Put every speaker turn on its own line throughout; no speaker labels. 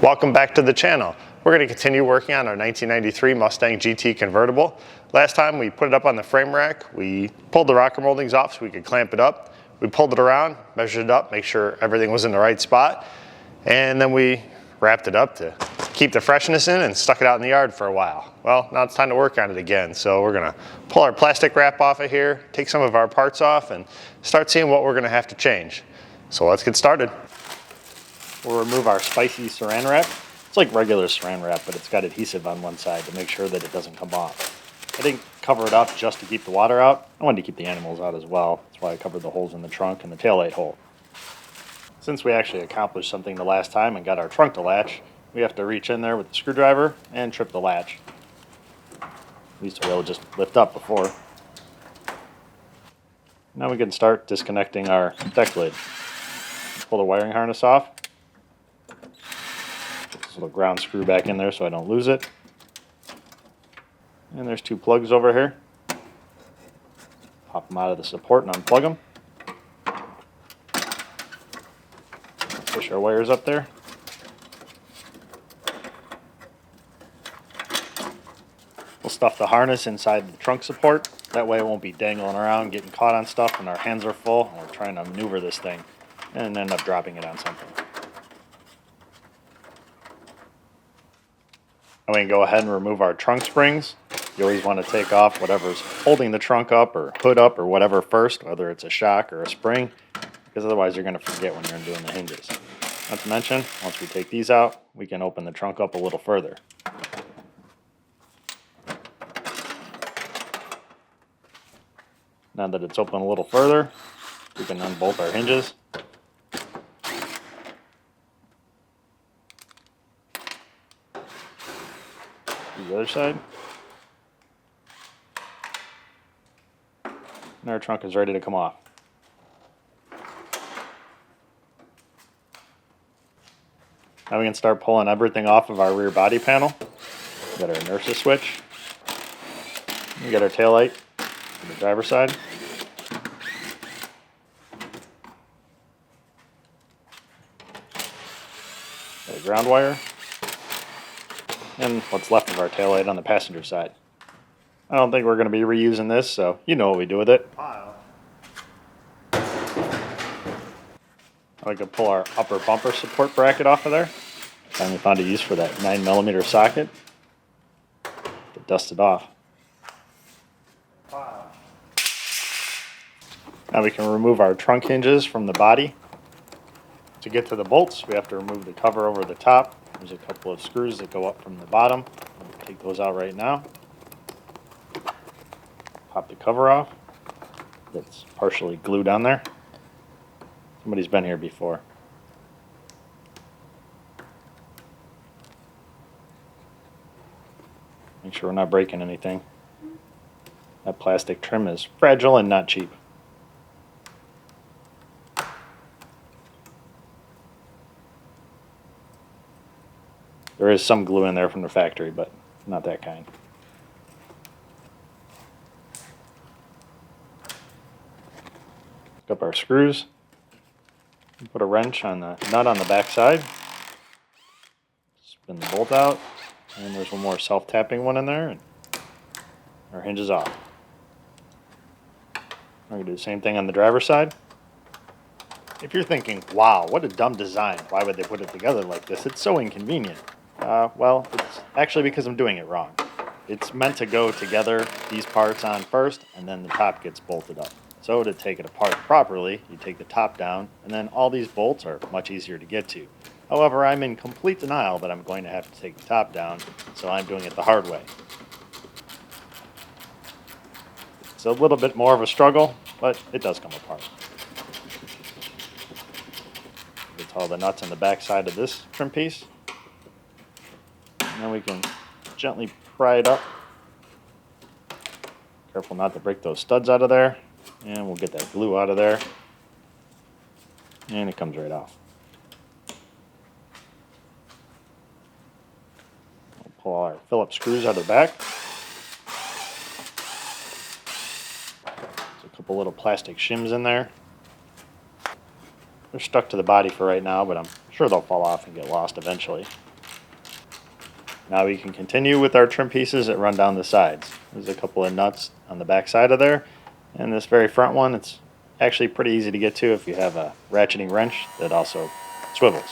Welcome back to the channel. We're going to continue working on our 1993 Mustang GT convertible. Last time we put it up on the frame rack, we pulled the rocker moldings off so we could clamp it up. We pulled it around, measured it up, make sure everything was in the right spot, and then we wrapped it up to keep the freshness in and stuck it out in the yard for a while. Well, now it's time to work on it again. So we're going to pull our plastic wrap off of here, take some of our parts off, and start seeing what we're going to have to change. So let's get started. We'll remove our spicy saran wrap. It's like regular saran wrap, but it's got adhesive on one side to make sure that it doesn't come off. I didn't cover it up just to keep the water out. I wanted to keep the animals out as well. That's why I covered the holes in the trunk and the taillight hole. Since we actually accomplished something the last time and got our trunk to latch, we have to reach in there with the screwdriver and trip the latch. We used to be able to just lift up before. Now we can start disconnecting our deck lid. Pull the wiring harness off. This little ground screw back in there so I don't lose it. And there's two plugs over here. Pop them out of the support and unplug them. Push our wires up there. We'll stuff the harness inside the trunk support. That way it won't be dangling around, getting caught on stuff when our hands are full and we're trying to maneuver this thing and end up dropping it on something. And we can go ahead and remove our trunk springs. You always want to take off whatever's holding the trunk up or hood up or whatever first, whether it's a shock or a spring, because otherwise you're going to forget when you're doing the hinges. Not to mention, once we take these out, we can open the trunk up a little further. Now that it's open a little further, we can unbolt our hinges. The other side. And our trunk is ready to come off. Now we can start pulling everything off of our rear body panel. We got our inertia switch. We got our taillight on the driver's side. Got a ground wire. And what's left of our taillight on the passenger side. I don't think we're going to be reusing this, so you know what we do with it. I like to pull our upper bumper support bracket off of there. Finally found a use for that 9mm socket. To dust it off. Now we can remove our trunk hinges from the body. To get to the bolts, we have to remove the cover over the top. There's a couple of screws that go up from the bottom. I'll take those out right now. Pop the cover off. That's partially glued on there. Somebody's been here before. Make sure we're not breaking anything. That plastic trim is fragile and not cheap. There is some glue in there from the factory, but not that kind. Pick up our screws. Put a wrench on the nut on the back side. Spin the bolt out. And there's one more self-tapping one in there. And our hinge is off. We're going to do the same thing on the driver's side. If you're thinking, wow, what a dumb design. Why would they put it together like this? It's so inconvenient. Well, it's actually because I'm doing it wrong. It's meant to go together, these parts on first, and then the top gets bolted up. So to take it apart properly, you take the top down, and then all these bolts are much easier to get to. However, I'm in complete denial that I'm going to have to take the top down, so I'm doing it the hard way. It's a little bit more of a struggle, but it does come apart. Get all the nuts on the back side of this trim piece. And then we can gently pry it up. Careful not to break those studs out of there. And we'll get that glue out of there. And it comes right off. We'll pull our Phillips screws out of the back. There's a couple little plastic shims in there. They're stuck to the body for right now, but I'm sure they'll fall off and get lost eventually.
Now we can continue with our trim pieces that run down the sides. There's a couple of nuts on the back side of there, and this very front one, it's actually pretty easy to get to if you have a ratcheting wrench that also swivels.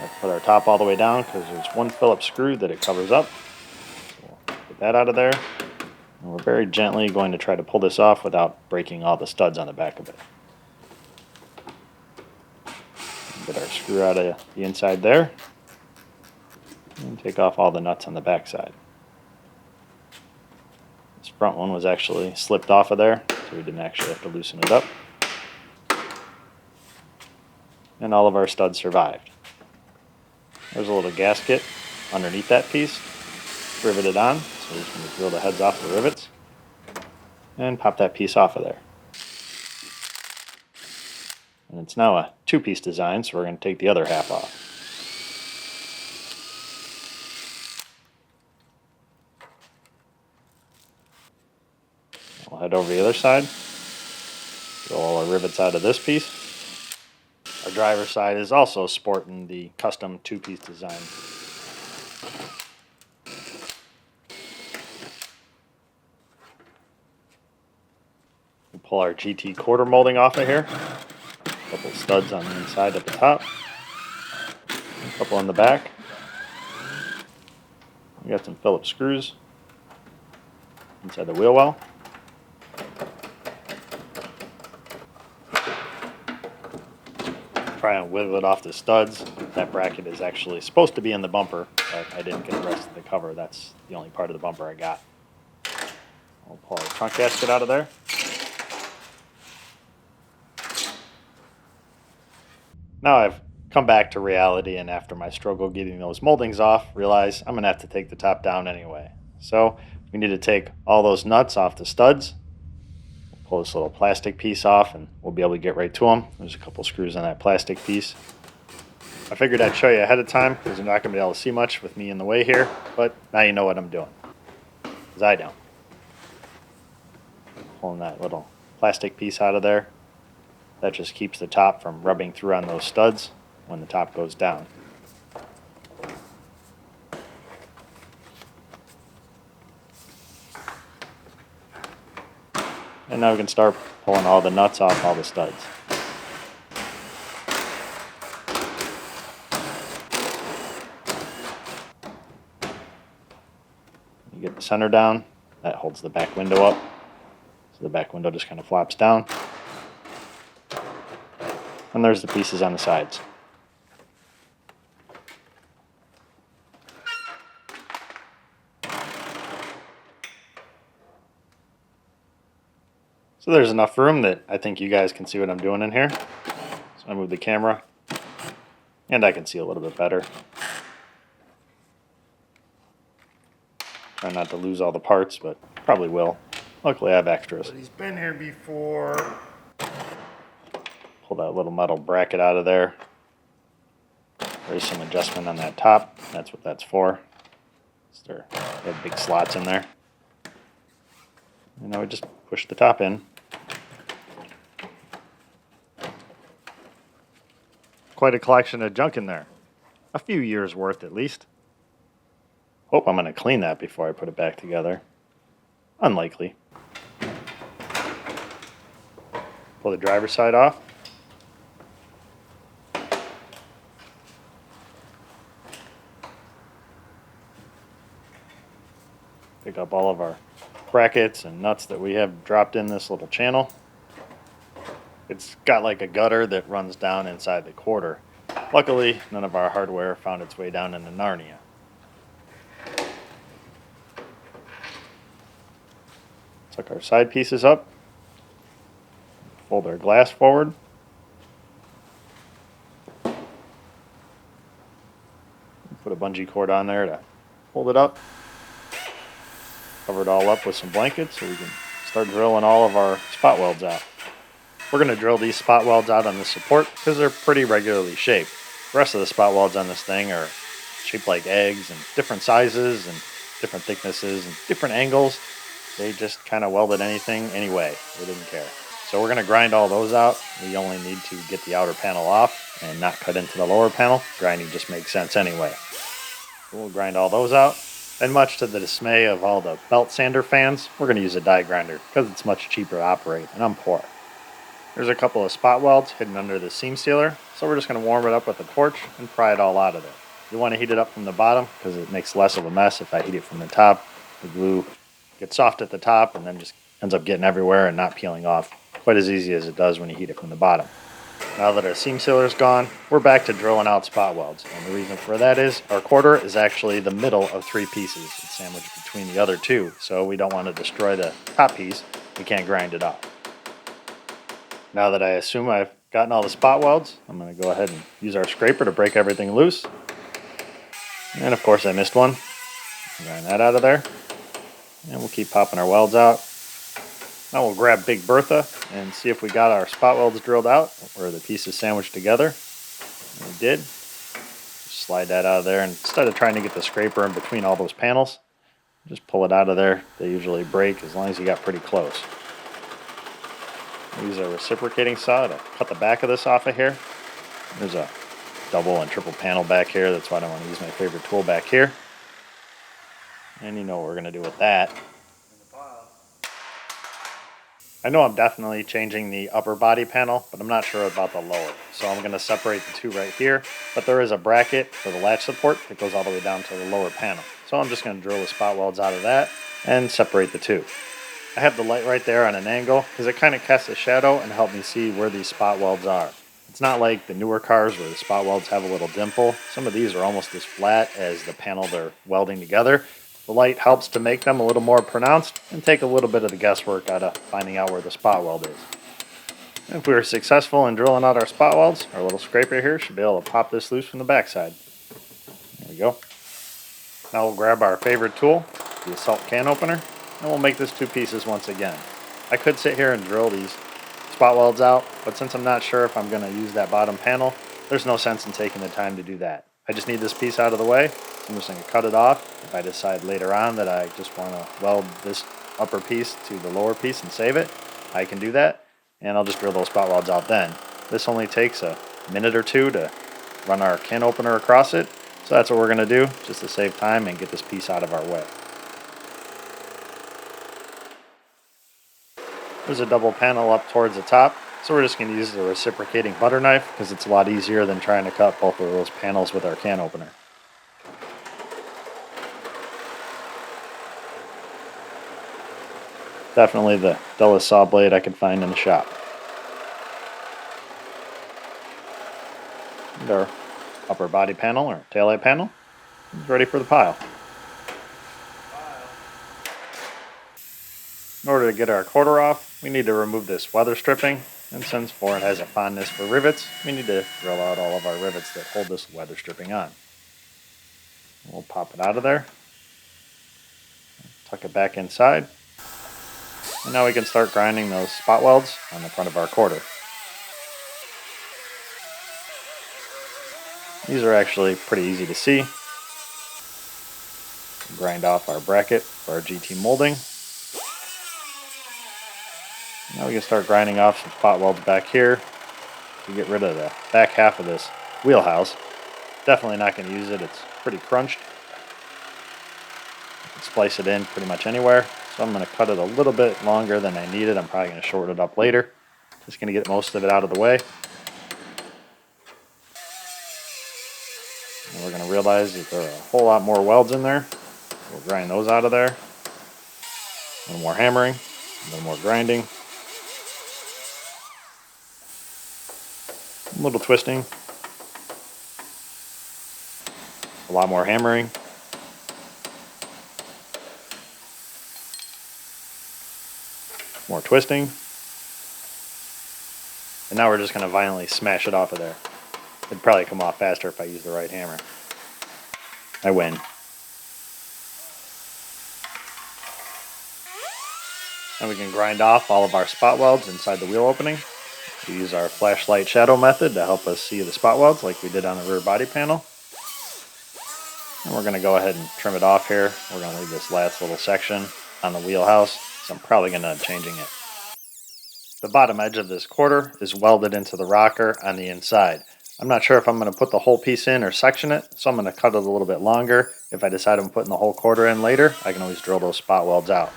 Let's put our top all the way down because there's one Phillips screw that it covers up. So we'll get that out of there. And we're very gently going to try to pull this off without breaking all the studs on the back of it. Get our screw out of the inside there. And take off all the nuts on the back side. This front one was actually slipped off of there, so we didn't actually have to loosen it up. And all of our studs survived. There's a little gasket underneath that piece, riveted on, so we're just going to drill the heads off the rivets and pop that piece off of there. And it's now a two-piece design, so we're going to take the other half off. We'll head over the other side, drill all our rivets out of this piece. Our driver's side is also sporting the custom two-piece design. We'll pull our GT quarter molding off of here. A couple studs on the inside at the top. A couple on the back. We got some Phillips screws inside the wheel well. Try and whittle it off the studs. That bracket is actually supposed to be in the bumper, but I didn't get the rest of the cover. That's the only part of the bumper I got. I'll pull our trunk gasket out of there. Now I've come back to reality, and after my struggle getting those moldings off, realize I'm going to have to take the top down anyway. So we need to take all those nuts off the studs. Pull this little plastic piece off and we'll be able to get right to them. There's a couple screws on that plastic piece. I figured I'd show you ahead of time because you're not going to be able to see much with me in the way here, but now you know what I'm doing, because I don't. Pulling that little plastic piece out of there. That just keeps the top from rubbing through on those studs when the top goes down. And now we can start pulling all the nuts off all the studs. You get the center down, that holds the back window up. So the back window just kind of flops down. And there's the pieces on the sides. So there's enough room that I think you guys can see what I'm doing in here. So I move the camera, and I can see a little bit better. Try not to lose all the parts, but probably will. Luckily I have extras.
But he's been here before.
Pull that little metal bracket out of there. There's some adjustment on that top. That's what that's for. They have big slots in there. And now we just push the top in. Quite a collection of junk in there. A few years worth at least. Hope I'm going to clean that before I put it back together. Unlikely. Pull the driver's side off. Pick up all of our brackets and nuts that we have dropped in this little channel. It's got like a gutter that runs down inside the quarter. Luckily, none of our hardware found its way down into Narnia. Tuck our side pieces up. Fold our glass forward. Put a bungee cord on there to hold it up. Cover it all up with some blankets so we can start drilling all of our spot welds out. We're going to drill these spot welds out on the support because they're pretty regularly shaped. The rest of the spot welds on this thing are shaped like eggs and different sizes and different thicknesses and different angles. They just kind of welded anything anyway. They didn't care. So we're going to grind all those out. We only need to get the outer panel off and not cut into the lower panel. Grinding just makes sense anyway. So we'll grind all those out. And much to the dismay of all the belt sander fans, we're going to use a die grinder because it's much cheaper to operate, and I'm poor. There's a couple of spot welds hidden under the seam sealer, so we're just going to warm it up with a torch and pry it all out of there. You want to heat it up from the bottom because it makes less of a mess. If I heat it from the top, the glue gets soft at the top and then just ends up getting everywhere and not peeling off quite as easy as it does when you heat it from the bottom. Now that our seam sealer is gone, we're back to drilling out spot welds. And the reason for that is our quarter is actually the middle of 3 pieces. It's sandwiched between the other 2, so we don't want to destroy the top piece. We can't grind it off. Now that I assume I've gotten all the spot welds, I'm going to go ahead and use our scraper to break everything loose. And of course I missed one. Grind that out of there. And we'll keep popping our welds out. Now we'll grab Big Bertha and see if we got our spot welds drilled out, where the pieces sandwiched together. And we did. Just slide that out of there, and instead of trying to get the scraper in between all those panels, just pull it out of there. They usually break as long as you got pretty close. Use a reciprocating saw to cut the back of this off of here. There's a double and triple panel back here. That's why I don't want to use my favorite tool back here. And you know what we're going to do with that. I know I'm definitely changing the upper body panel, but I'm not sure about the lower. So I'm going to separate the 2 right here. But there is a bracket for the latch support that goes all the way down to the lower panel. So I'm just going to drill the spot welds out of that and separate the 2. I have the light right there on an angle because it kind of casts a shadow and helps me see where these spot welds are. It's not like the newer cars where the spot welds have a little dimple. Some of these are almost as flat as the panel they're welding together. The light helps to make them a little more pronounced and take a little bit of the guesswork out of finding out where the spot weld is. If we were successful in drilling out our spot welds, our little scraper here should be able to pop this loose from the backside. There we go. Now we'll grab our favorite tool, the assault can opener, and we'll make this 2 pieces once again. I could sit here and drill these spot welds out, but since I'm not sure if I'm going to use that bottom panel, there's no sense in taking the time to do that. I just need this piece out of the way. I'm just going to cut it off. If I decide later on that I just want to weld this upper piece to the lower piece and save it, I can do that, and I'll just drill those spot welds out then. This only takes a minute or 2 to run our can opener across it, so that's what we're going to do, just to save time and get this piece out of our way. There's a double panel up towards the top, so we're just going to use the reciprocating butter knife because it's a lot easier than trying to cut both of those panels with our can opener. Definitely the dullest saw blade I could find in the shop. And our upper body panel or taillight panel is ready for the pile. In order to get our quarter off, we need to remove this weather stripping, and since Ford has a fondness for rivets, we need to drill out all of our rivets that hold this weather stripping on. We'll pop it out of there, tuck it back inside, and now we can start grinding those spot welds on the front of our quarter. These are actually pretty easy to see. Grind off our bracket for our GT molding. Now we can start grinding off some spot welds back here to get rid of the back half of this wheelhouse. Definitely not going to use it, it's pretty crunched. I can splice it in pretty much anywhere, so I'm going to cut it a little bit longer than I need it. I'm probably going to shorten it up later. Just going to get most of it out of the way. And we're going to realize that there are a whole lot more welds in there. We'll grind those out of there. A little more hammering, a little more grinding. A little twisting, a lot more hammering, more twisting, and now we're just going to violently smash it off of there. It'd probably come off faster if I used the right hammer. I win. And we can grind off all of our spot welds inside the wheel opening. We use our flashlight shadow method to help us see the spot welds like we did on the rear body panel. And we're going to go ahead and trim it off here. We're going to leave this last little section on the wheelhouse, so I'm probably going to end up changing it. The bottom edge of this quarter is welded into the rocker on the inside. I'm not sure if I'm going to put the whole piece in or section it, so I'm going to cut it a little bit longer. If I decide I'm putting the whole quarter in later, I can always drill those spot welds out.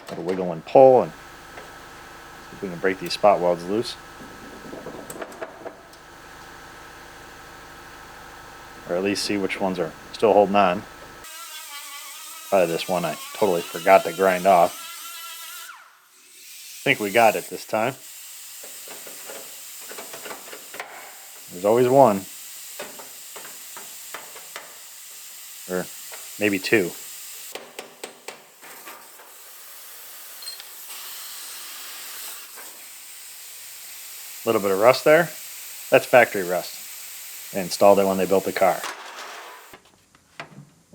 Little wiggle and pull, and see if we can break these spot welds loose. Or at least see which ones are still holding on. Probably this one I totally forgot to grind off. I think we got it this time. There's always one. Or maybe two. A little bit of rust there. That's factory rust. They installed it when they built the car.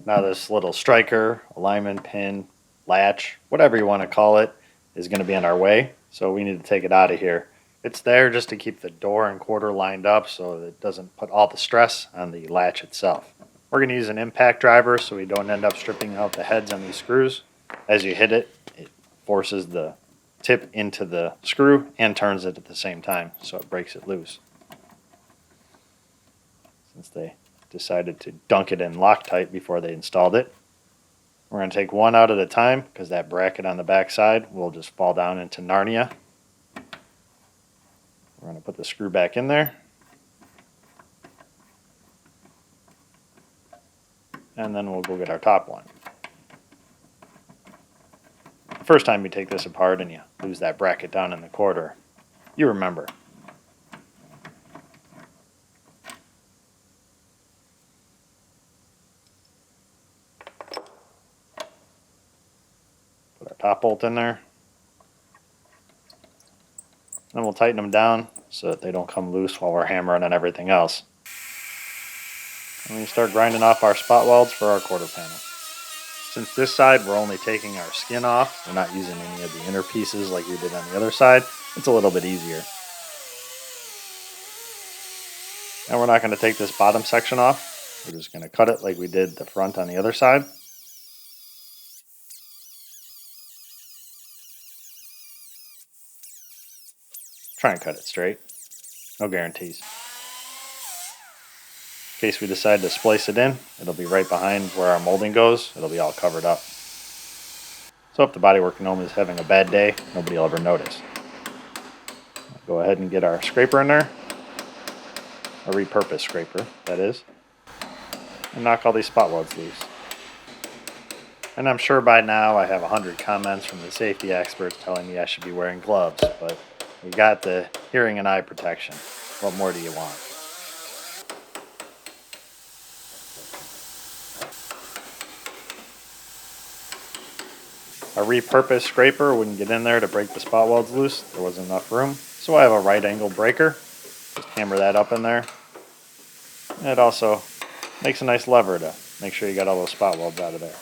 Now this little striker, alignment pin, latch, whatever you want to call it, is going to be in our way. So we need to take it out of here. It's there just to keep the door and quarter lined up so that it doesn't put all the stress on the latch itself. We're going to use an impact driver so we don't end up stripping out the heads on these screws. As you hit it, it forces the tip into the screw and turns it at the same time, so it breaks it loose. Since they decided to dunk it in Loctite before they installed it. We're going to take one out at a time because that bracket on the back side will just fall down into Narnia. We're going to put the screw back in there. And then we'll go get our top one. The first time you take this apart and you lose that bracket down in the quarter, you remember. Put our top bolt in there. Then we'll tighten them down so that they don't come loose while we're hammering on everything else. And we start grinding off our spot welds for our quarter panel. Since this side we're only taking our skin off, we're not using any of the inner pieces like we did on the other side, it's a little bit easier. And we're not going to take this bottom section off, we're just going to cut it like we did the front on the other side. Try and cut it straight, no guarantees. In case we decide to splice it in, it'll be right behind where our molding goes. It'll be all covered up. So if the bodywork gnome is having a bad day, nobody will ever notice. Go ahead and get our scraper in there. A repurposed scraper, that is. And knock all these spot welds loose. And I'm sure by now I have 100 comments from the safety experts telling me I should be wearing gloves, but we got the hearing and eye protection. What more do you want? A repurposed scraper wouldn't get in there to break the spot welds loose. There wasn't enough room. So I have a right angle breaker. Just hammer that up in there. And it also makes a nice lever to make sure you got all those spot welds out of there.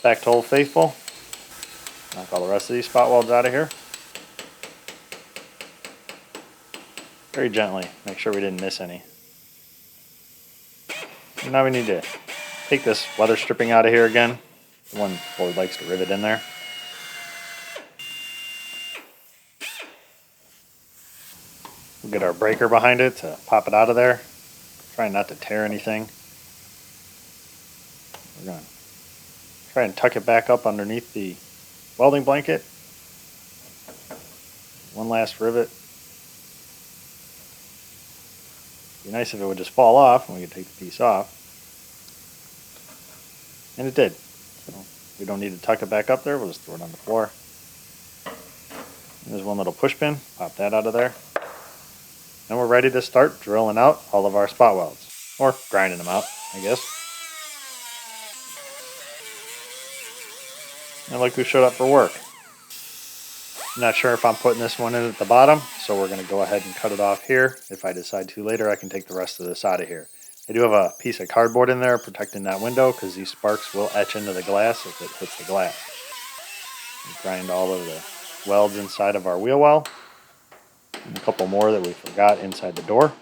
Back to Old Faithful. Knock all the rest of these spot welds out of here. Very gently. Make sure we didn't miss any. And now we need to take this weather stripping out of here again. The one Floyd likes to rivet in there. We'll get our breaker behind it to pop it out of there. Trying not to tear anything. We're going to try and tuck it back up underneath the welding blanket. One last rivet. It'd be nice if it would just fall off and we could take the piece off. And it did. So we don't need to tuck it back up there, we'll just throw it on the floor. There's one little push pin, pop that out of there. And we're ready to start drilling out all of our spot welds. Or grinding them out, I guess. And look who showed up for work. I'm not sure if I'm putting this one in at the bottom, so we're going to go ahead and cut it off here. If I decide to later, I can take the rest of this out of here. I do have a piece of cardboard in there protecting that window because these sparks will etch into the glass if it hits the glass. We grind all of the welds inside of our wheel well. And a couple more that we forgot inside the door.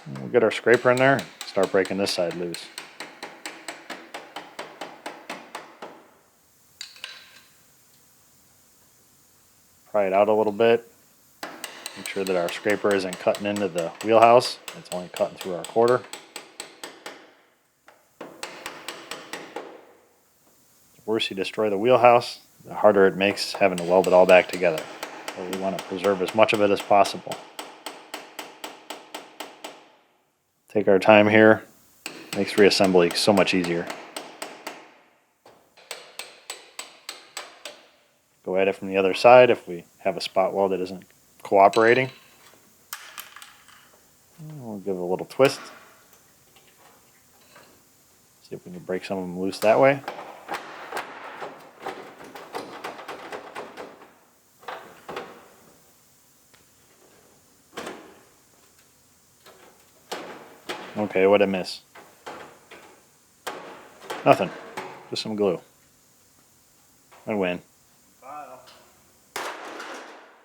And we'll get our scraper in there and start breaking this side loose. Pry it out a little bit. Make sure that our scraper isn't cutting into the wheelhouse. It's only cutting through our quarter. The worse you destroy the wheelhouse, the harder it makes having to weld it all back together. So we want to preserve as much of it as possible. Take our time here. Makes reassembly so much easier. Go at it from the other side if we have a spot weld that isn't cooperating. We'll give it a little twist. See if we can break some of them loose that way. Okay, what'd I miss? Nothing. Just some glue. I win.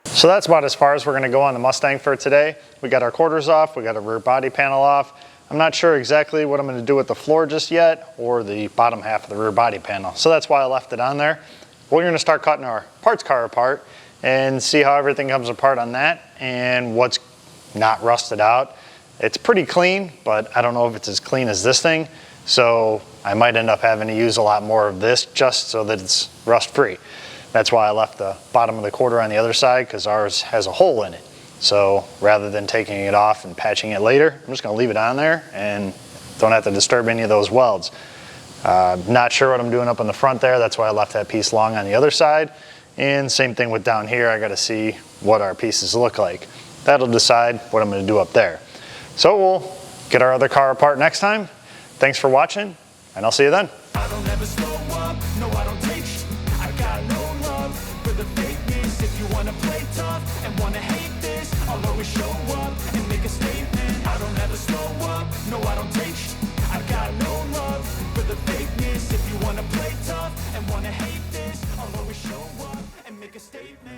So that's about as far as we're going to go on the Mustang for today. We got our quarters off, we got our rear body panel off. I'm not sure exactly what I'm going to do with the floor just yet, or the bottom half of the rear body panel. So that's why I left it on there. We're going to start cutting our parts car apart and see how everything comes apart on that and what's not rusted out. It's pretty clean, but I don't know if it's as clean as this thing. So I might end up having to use a lot more of this just so that it's rust free. That's why I left the bottom of the quarter on the other side, because ours has a hole in it. So rather than taking it off and patching it later, I'm just going to leave it on there and don't have to disturb any of those welds. Not sure what I'm doing up on the front there. That's why I left that piece long on the other side. And same thing with down here. I got to see what our pieces look like. That'll decide what I'm going to do up there. So we'll get our other car apart next time. Thanks for watching, and I'll see you then.
I don't ever slow up, no I don't take sh I got no love for the fakeness. If you wanna play tough and wanna hate this, I'll always show up and make a statement. I don't ever slow up, no I don't take sh I got no love for the fakeness. If you wanna play tough and wanna hate this, I'll always show up and make a statement.